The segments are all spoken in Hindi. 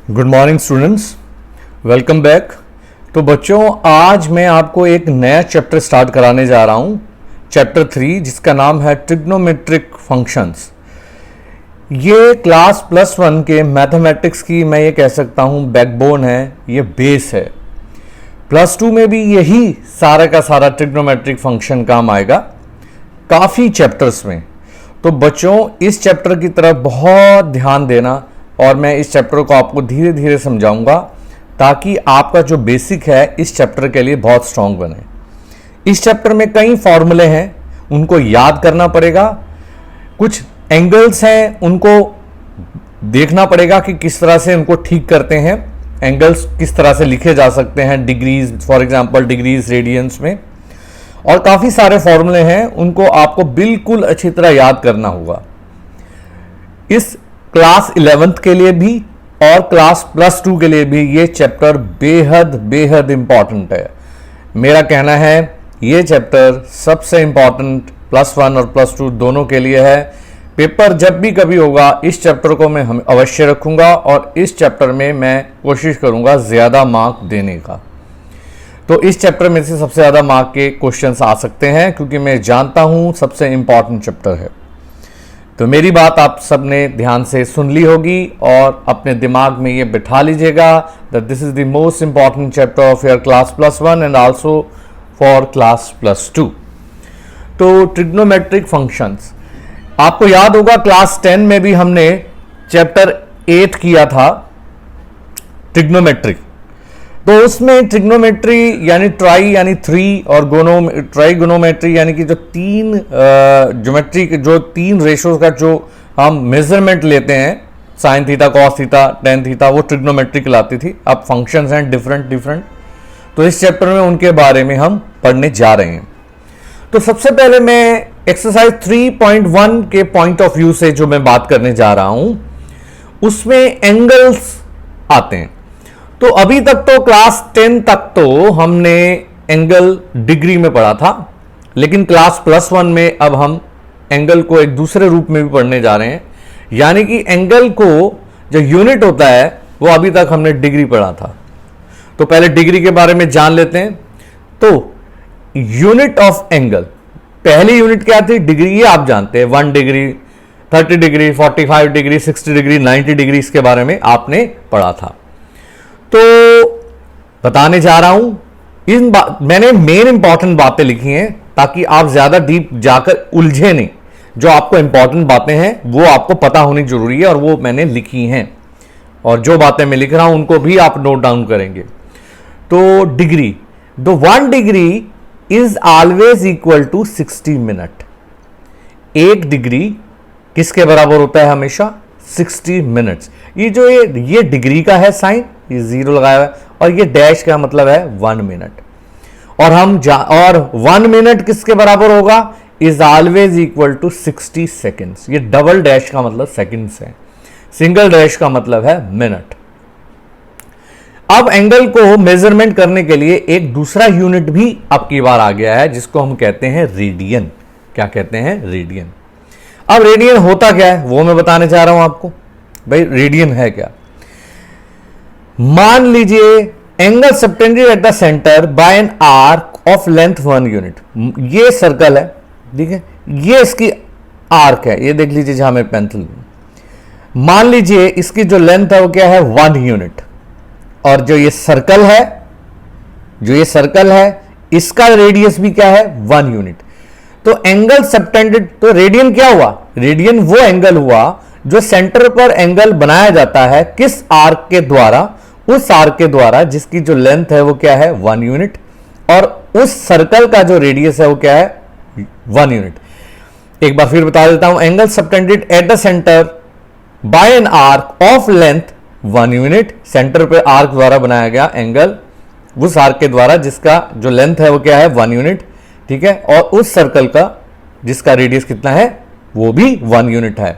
Good morning students, welcome back. तो बच्चों, आज मैं आपको एक नया चैप्टर स्टार्ट कराने जा रहा हूँ, चैप्टर 3, जिसका नाम है ट्रिग्नोमेट्रिक फंक्शंस। ये क्लास +1 के मैथमेटिक्स की मैं ये कह सकता हूँ बैकबोन है, ये बेस है। +2 में भी यही सारा का सारा ट्रिग्नोमेट्रिक फंक्शन काम आएगा काफ़ी चैप्टर्स में। तो बच्चों, इस चैप्टर की तरफ बहुत ध्यान देना और मैं इस चैप्टर को आपको धीरे धीरे समझाऊंगा ताकि आपका जो बेसिक है इस चैप्टर के लिए बहुत स्ट्रांग बने। इस चैप्टर में कई फॉर्मूले हैं, उनको याद करना पड़ेगा। कुछ एंगल्स हैं, उनको देखना पड़ेगा कि किस तरह से उनको ठीक करते हैं। एंगल्स किस तरह से लिखे जा सकते हैं, degrees, for example degrees radians में। और काफ़ी सारे फॉर्मूले हैं, उनको आपको बिल्कुल अच्छी तरह याद करना होगा। इस क्लास 11th के लिए भी और क्लास +2 के लिए भी ये चैप्टर बेहद बेहद इंपॉर्टेंट है। मेरा कहना है ये चैप्टर सबसे इंपॉर्टेंट +1 और +2 दोनों के लिए है। पेपर जब भी कभी होगा इस चैप्टर को मैं अवश्य रखूंगा और इस चैप्टर में मैं कोशिश करूंगा ज़्यादा मार्क देने का। तो इस चैप्टर में से सबसे ज़्यादा मार्क के क्वेश्चंस आ सकते हैं, क्योंकि मैं जानता हूं सबसे इंपॉर्टेंट चैप्टर है। तो मेरी बात आप सबने ध्यान से सुन ली होगी और अपने दिमाग में ये बिठा लीजिएगा that this is the most important chapter of your class +1 and also for class +2। तो ट्रिग्नोमेट्रिक फंक्शंस, आपको याद होगा क्लास 10 में भी हमने चैप्टर 8 किया था ट्रिग्नोमेट्रिक। तो उसमें ट्रिग्नोमेट्री यानी ट्राई यानी 3 और ट्राइगोनोमेट्री यानी कि जो 3 ज्योमेट्री के जो 3 रेशोज का जो हम मेजरमेंट लेते हैं, sine theta, cos theta, tan theta, वो ट्रिग्नोमेट्री कहलाती थी। अब फंक्शंस हैं डिफरेंट। तो इस चैप्टर में उनके बारे में हम पढ़ने जा रहे हैं। तो सबसे पहले मैं एक्सरसाइज 3.1 के पॉइंट ऑफ व्यू से जो मैं बात करने जा रहा हूं, उसमें एंगल्स आते हैं। तो अभी तक तो क्लास 10 तक तो हमने एंगल डिग्री में पढ़ा था, लेकिन क्लास +1 में अब हम एंगल को एक दूसरे रूप में भी पढ़ने जा रहे हैं। यानी कि एंगल को जो यूनिट होता है वो अभी तक हमने डिग्री पढ़ा था। तो पहले डिग्री के बारे में जान लेते हैं। तो यूनिट ऑफ एंगल, पहली यूनिट क्या थी? डिग्री। ये आप जानते हैं, 1 degree, 30 degree, 45 degree, 60 degree, 90 degree, इसके बारे में आपने पढ़ा था। तो बताने जा रहा हूं, मैंने मेन इंपॉर्टेंट बातें लिखी हैं ताकि आप ज्यादा डीप जाकर उलझे नहीं। जो आपको इंपॉर्टेंट बातें हैं वो आपको पता होनी जरूरी है और वो मैंने लिखी हैं, और जो बातें मैं लिख रहा हूं उनको भी आप नोट डाउन करेंगे। तो degree, the 1 degree is always equal to 60 minute. 1 degree किसके बराबर होता है? हमेशा 60 मिनट्स। ये जो ये डिग्री का है साइन, ये 0 लगाया हुआ है, और ये डैश का मतलब है 1 मिनट। और और 1 मिनट किसके बराबर होगा? Is always equal to 60 seconds. ये डबल डैश का मतलब सेकेंड्स है, सिंगल डैश का मतलब है मिनट। अब एंगल को मेजरमेंट करने के लिए एक दूसरा यूनिट भी अब की बार आ गया है, जिसको हम कहते हैं रेडियन। क्या कहते हैं? रेडियन। अब रेडियन होता क्या है वो मैं बताने जा रहा हूं आपको। भाई रेडियन है क्या? मान लीजिए angle subtended at the centre by an arc of length 1 unit. ये सर्कल है, ठीक है, ये इसकी आर्क है, ये देख लीजिए जहां मैं पेंसिल। मान लीजिए इसकी जो लेंथ है वो क्या है? 1 यूनिट। और जो ये सर्कल है, इसका रेडियस भी क्या है? 1 यूनिट। तो एंगल सबटेंडेड, तो रेडियन क्या हुआ? रेडियन वो एंगल हुआ जो सेंटर पर एंगल बनाया जाता है किस आर्क के द्वारा? उस आर्क के द्वारा जिसकी जो लेंथ है वो क्या है? 1 यूनिट, और उस सर्कल का जो रेडियस है वो क्या है? 1 यूनिट। एक बार फिर बता देता हूं, angle subtended at the centre by an arc of length 1 unit. Centre पे आर्क द्वारा बनाया गया एंगल उस आर्क के द्वारा जिसका जो लेंथ है वो क्या है? 1 यूनिट, ठीक है, और उस सर्कल का जिसका रेडियस कितना है? वो भी 1 यूनिट है।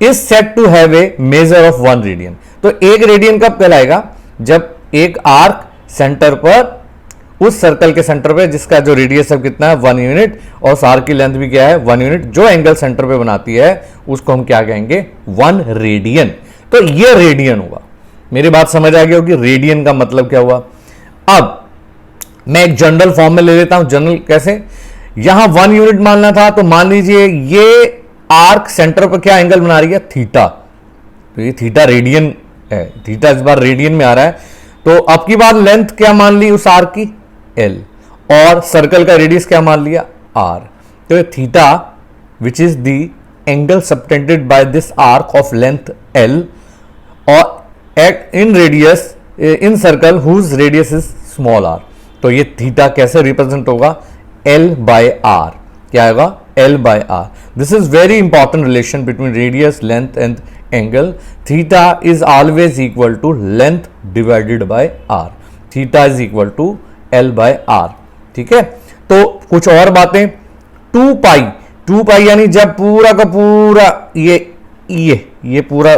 Is set to have a measure of 1 radian. तो 1 रेडियन कब कहलाएगा? जब एक आर्क सेंटर पर, उस सर्कल के सेंटर पे जिसका जो रेडियस है कितना है? 1 यूनिट, और उस आर्क की लेंथ भी क्या है? 1 यूनिट। जो एंगल सेंटर पे बनाती है उसको हम क्या कहेंगे? 1 रेडियन। तो ये रेडियन होगा। मेरी बात समझ आ गई होगी रेडियन का मतलब क्या हुआ। अब मैं एक जनरल फॉर्म में ले लेता हूं। जनरल कैसे, यहां 1 यूनिट मानना था, तो मान लीजिए ये आर्क सेंटर पर क्या एंगल बना रही है, थीटा। तो ये थीटा रेडियन है, थीटा इस बार रेडियन में आ रहा है। तो अब की बार लेंथ क्या मान ली उस आर्क की, एल, और सर्कल का रेडियस क्या मान लिया, आर। तो ये theta which is the angle subtended by this arc of length L और at in radius in circle whose radius is small R. तो ये थीटा कैसे रिप्रेजेंट होगा, एल बाय आर। क्या होगा, L by R. This is very important relation between radius, length and angle. Theta is always equal to length divided by R. Theta is equal to L by R. ठीक है, तो कुछ और बातें, 2 पाई यानी जब पूरा का पूरा ये पूरा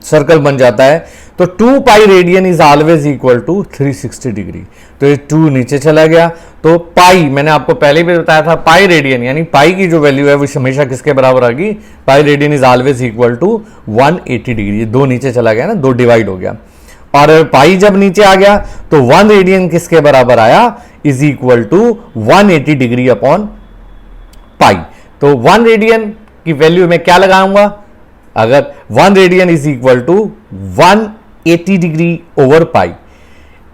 सर्कल बन जाता है, तो 2 pi radian is always equal to 360 degree. तो ये 2 नीचे चला गया, तो पाई मैंने आपको पहले भी बताया था, पाई रेडियन यानी पाई की जो वैल्यू है वो हमेशा किसके बराबर आएगी, pi radian is always equal to 180 degree. 2 नीचे चला गया ना, 2 डिवाइड हो गया, और पाई जब नीचे आ गया तो 1 रेडियन किसके बराबर आया, is equal to 180 degree upon pi. तो 1 रेडियन की वैल्यू में क्या लगाऊंगा, अगर 1 radian is equal to 180 degree over pi,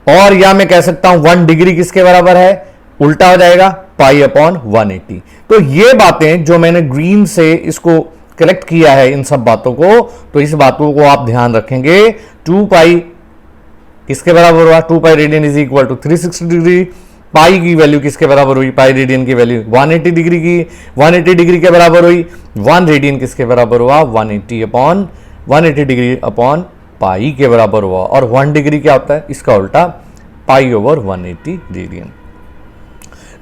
और या मैं कह सकता हूं 1 डिग्री किसके बराबर है, उल्टा हो जाएगा, पाई अपॉन 180। तो ये बातें जो मैंने ग्रीन से इसको कलेक्ट किया है इन सब बातों को, तो इस बातों को आप ध्यान रखेंगे। 2 पाई किसके बराबर हुआ, 2 pi radian is equal to 360 degree. Pi की वैल्यू किसके बराबर हुई, पाई रेडियन की वैल्यू 180 डिग्री की, 180 डिग्री के बराबर हुई। 1 रेडियन किसके बराबर हुआ, 180 डिग्री अपॉन पाई के बराबर हुआ। और 1 डिग्री क्या होता है, इसका उल्टा, पाई ओवर 180 रेडियन।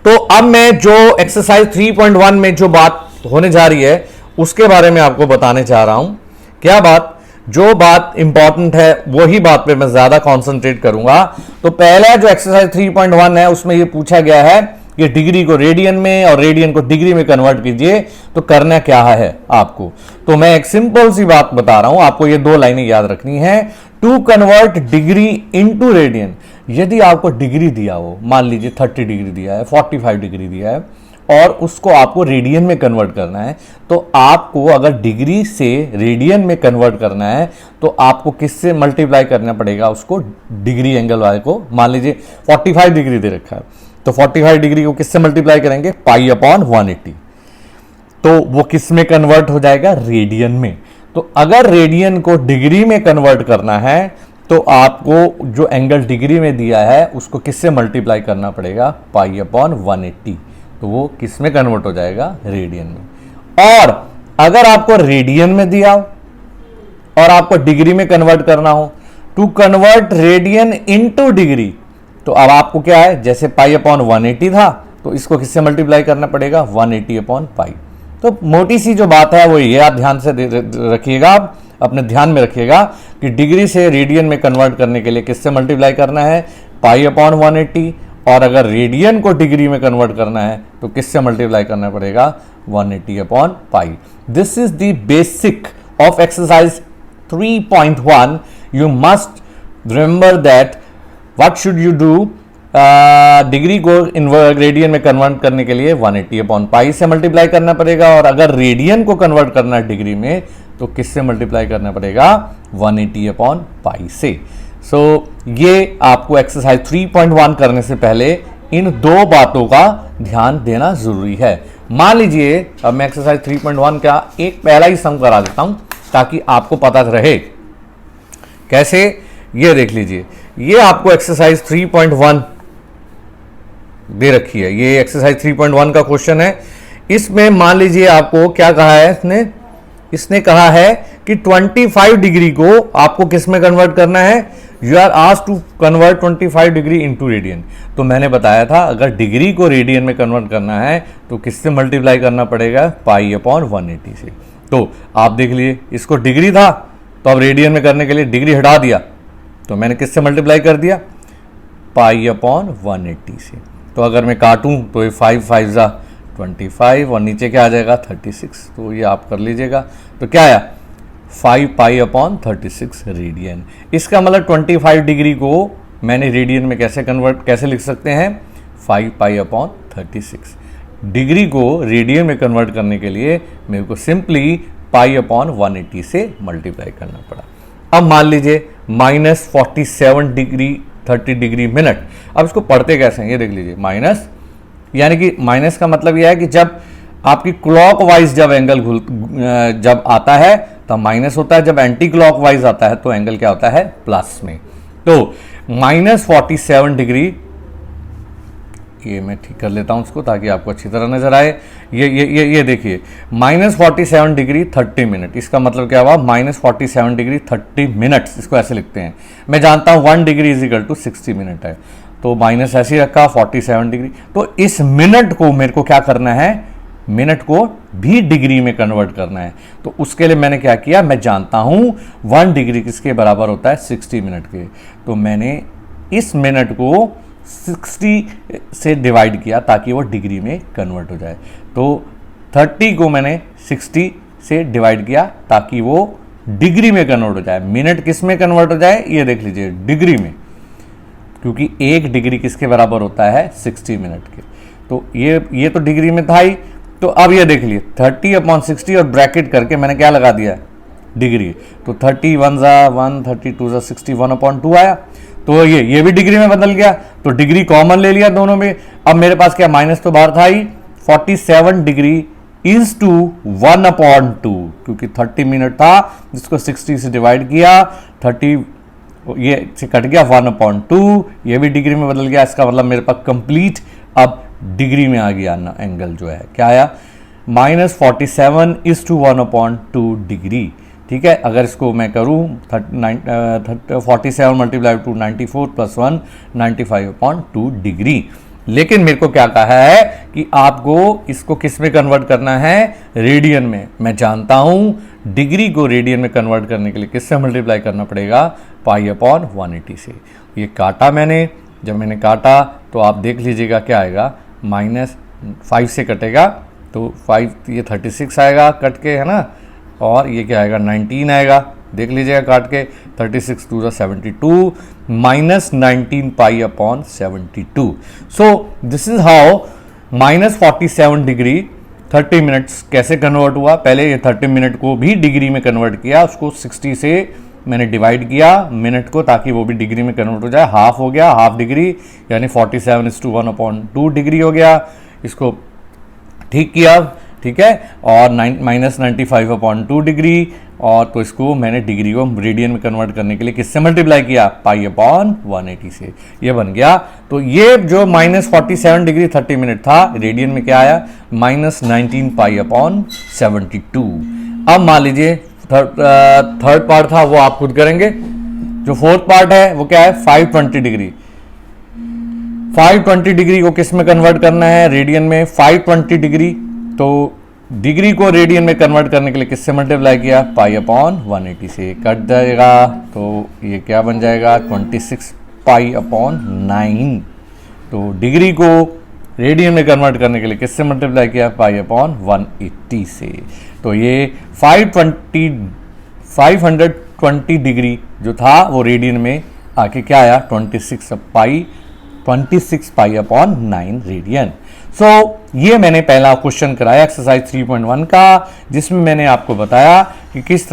तो अब मैं जो एक्सरसाइज 3.1 में जो बात होने जा रही है उसके बारे में आपको बताने चाह रहा हूं। क्या बात, जो बात इंपॉर्टेंट है वही बात पे मैं ज्यादा कंसंट्रेट करूंगा। तो पहला जो एक्सरसाइज 3.1 है उसमें ये पूछा गया है कि डिग्री को रेडियन में और रेडियन को डिग्री में कन्वर्ट कीजिए, तो करना क्या है आपको। तो मैं एक सिंपल सी बात बता रहा हूं, आपको ये 2 लाइनें याद रखनी है। To convert degree into radian, यदि आपको डिग्री दिया हो, मान लीजिए 30 डिग्री दिया है, 45 डिग्री दिया है, और उसको आपको रेडियन में कन्वर्ट करना है, तो आपको अगर डिग्री से रेडियन में कन्वर्ट करना है तो आपको किससे मल्टीप्लाई करना पड़ेगा, उसको डिग्री एंगल वाले को। मान लीजिए 45 डिग्री दे रखा है, तो 45 डिग्री को किससे मल्टीप्लाई करेंगे, पाई अपॉन 180। तो वो किस में कन्वर्ट हो जाएगा, रेडियन में। तो अगर रेडियन को डिग्री में कन्वर्ट करना है तो आपको जो एंगल डिग्री में दिया है उसको किससे मल्टीप्लाई करना पड़ेगा, पाई अपॉन 180। तो वो किस में कन्वर्ट हो जाएगा, रेडियन में। और अगर आपको रेडियन में दिया हो और आपको डिग्री में कन्वर्ट करना हो, to convert radian into degree, तो अब आपको क्या है, जैसे पाई अपॉन 180 था तो इसको किससे मल्टीप्लाई करना पड़ेगा, 180 अपॉन पाई। तो मोटी सी जो बात है वो ये आप ध्यान से रखिएगा, आप अपने ध्यान में रखिएगा कि डिग्री से रेडियन में कन्वर्ट करने के लिए किससे मल्टीप्लाई करना है, पाई अपॉन 180, और अगर रेडियन को डिग्री में कन्वर्ट करना है तो किससे मल्टीप्लाई करना पड़ेगा, 180 upon pi. This is the basic of exercise 3.1. You must remember that what should you do, degree को रेडियन में कन्वर्ट करने के लिए 180 अपॉन पाई से मल्टीप्लाई करना पड़ेगा, और अगर रेडियन को कन्वर्ट करना है डिग्री में तो किससे मल्टीप्लाई करना पड़ेगा, 180 अपॉन पाई से। सो ये आपको एक्सरसाइज 3.1 करने से पहले इन 2 बातों का ध्यान देना जरूरी है। मान लीजिए अब मैं एक्सरसाइज 3.1 का एक पहला ही सम करा देता हूं ताकि आपको पता रहे कैसे। ये देख लीजिए, ये आपको एक्सरसाइज 3.1 दे रखी है, ये एक्सरसाइज 3.1 का क्वेश्चन है। इसमें मान लीजिए आपको क्या कहा है, इसने कहा है कि 25 डिग्री को आपको किस में कन्वर्ट करना है, you are asked to convert 25 degree into radian. तो मैंने बताया था अगर डिग्री को रेडियन में कन्वर्ट करना है तो किससे मल्टीप्लाई करना पड़ेगा, पाई अपॉन 180 से। तो आप देख लिए, इसको डिग्री था तो अब रेडियन में करने के लिए डिग्री हटा दिया, तो मैंने किससे मल्टीप्लाई कर दिया, पाई अपॉन 180 से। तो अगर मैं काटूं तो ये 5 5 जा 25 और नीचे क्या आ जाएगा 36। तो ये आप कर लीजिएगा। तो क्या आया 5 पाई अपॉन 36 रेडियन। इसका मतलब 25 डिग्री को मैंने रेडियन में कैसे लिख सकते हैं, 5 पाई अपॉन 36। डिग्री को रेडियन में कन्वर्ट करने के लिए मेरे को सिंपली पाई अपॉन 180 से मल्टीप्लाई करना पड़ा। अब मान लीजिए -47 डिग्री 30 डिग्री मिनट। अब इसको पढ़ते कैसे हैं ये देख लीजिए। माइनस यानी कि माइनस का मतलब यह है कि जब आपकी क्लॉकवाइज जब एंगल जब आता है तब माइनस होता है, जब एंटी क्लॉकवाइज आता है तो एंगल क्या होता है, प्लस में। तो -47 डिग्री, ये मैं ठीक कर लेता हूं उसको ताकि आपको अच्छी तरह नजर आए। ये देखिए -47 डिग्री 30 मिनट, इसका मतलब क्या हुआ, -47 डिग्री 30 मिनट्स, इसको ऐसे लिखते हैं। मैं जानता हूं 1 degree is equal to 60 minute है, तो माइनस ऐसे ही रखा 47 डिग्री। तो इस मिनट को मेरे को क्या करना है, मिनट को भी डिग्री में कन्वर्ट करना है। तो उसके लिए मैंने क्या किया, मैं जानता हूं 1 डिग्री किसके बराबर होता है, 60 मिनट के। तो मैंने इस मिनट को 60 से डिवाइड किया ताकि वो डिग्री में कन्वर्ट हो जाए। तो 30 को मैंने 60 से डिवाइड किया ताकि वो डिग्री में कन्वर्ट हो जाए। मिनट किस में कन्वर्ट हो जाए, ये देख लीजिए, डिग्री में, क्योंकि 1 डिग्री किसके बराबर होता है, 60 मिनट के। तो ये तो डिग्री में था ही। तो अब ये देख लिए 30 अपॉन 60 और ब्रैकेट करके मैंने क्या लगा दिया, डिग्री। तो 30 1 ज़ा 1, 30 2 ज़ा 60, 1/2 आया। तो ये भी डिग्री में बदल गया, तो डिग्री कॉमन ले लिया दोनों में। अब मेरे पास क्या, माइनस तो बाहर था ही, 47 डिग्री इज टू 1/2, क्योंकि 30 मिनट था जिसको 60 से डिवाइड किया, 30 ये से कट गया 1/2, ये भी डिग्री में बदल गया। इसका मतलब मेरे पास कंप्लीट अब डिग्री में आ गया ना, एंगल जो है क्या आया, -47 इज टू 1/2 डिग्री। ठीक है, अगर इसको मैं करूं 47 मल्टीप्लाई टू 94 + 1 95/2 डिग्री। लेकिन मेरे को क्या कहा है कि आपको इसको किस में कन्वर्ट करना है, रेडियन में। मैं जानता हूं डिग्री को रेडियन में कन्वर्ट करने के लिए किससे मल्टीप्लाई करना पड़ेगा, पाई अपॉन 180 से। ये काटा मैंने, जब मैंने काटा तो आप देख लीजिएगा क्या आएगा, -5 से कटेगा तो 5 ये 36 आएगा कट के, है ना, और ये क्या आएगा 19 आएगा, देख लीजिएगा काट के। 36 2 72 -19 pi upon 72। So this is how -47 degree 30 minutes कैसे कन्वर्ट हुआ। पहले ये 30 मिनट को भी डिग्री में कन्वर्ट किया, उसको 60 से मैंने डिवाइड किया मिनट को ताकि वो भी डिग्री में कन्वर्ट हो जाए। हाफ हो गया, हाफ डिग्री यानी 47 इज टू 1/2 डिग्री हो गया। इसको ठीक किया, ठीक है, और -95/2 डिग्री, और तो इसको मैंने डिग्री को रेडियन में कन्वर्ट करने के लिए किससे मल्टीप्लाई किया, पाई अपॉन 180 से, ये बन गया। तो ये जो -47 डिग्री 30 मिनट था, रेडियन में क्या आया, -19 पाई अपॉन 72। अब मान लीजिए थर्ड पार्ट था वो आप खुद करेंगे। जो फोर्थ पार्ट है वो क्या है, 520 डिग्री। 520 डिग्री को किस में कन्वर्ट करना है, रेडियन में। 520 डिग्री, तो डिग्री को रेडियन में कन्वर्ट करने के लिए किससे मल्टीप्लाई किया, पाई अपॉन 180 से, कट जाएगा तो ये क्या बन जाएगा, 26 पाई अपॉन 9। तो डिग्री को रेडियन में कन्वर्ट करने के लिए किससे मल्टीप्लाई किया, पाई अपॉन 180 से। तो ये 520 डिग्री जो था वो रेडियन में आके क्या आया, 26 पाई अपॉन 9 रेडियन। सो ये मैंने पहला क्वेश्चन कराया एक्सरसाइज 3.1 का, जिसमें मैंने आपको बताया कि किस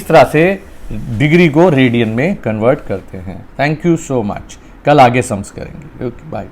तरह से डिग्री को रेडियन में कन्वर्ट करते हैं। Thank you so much. कल आगे सम्स करेंगे। Okay, bye.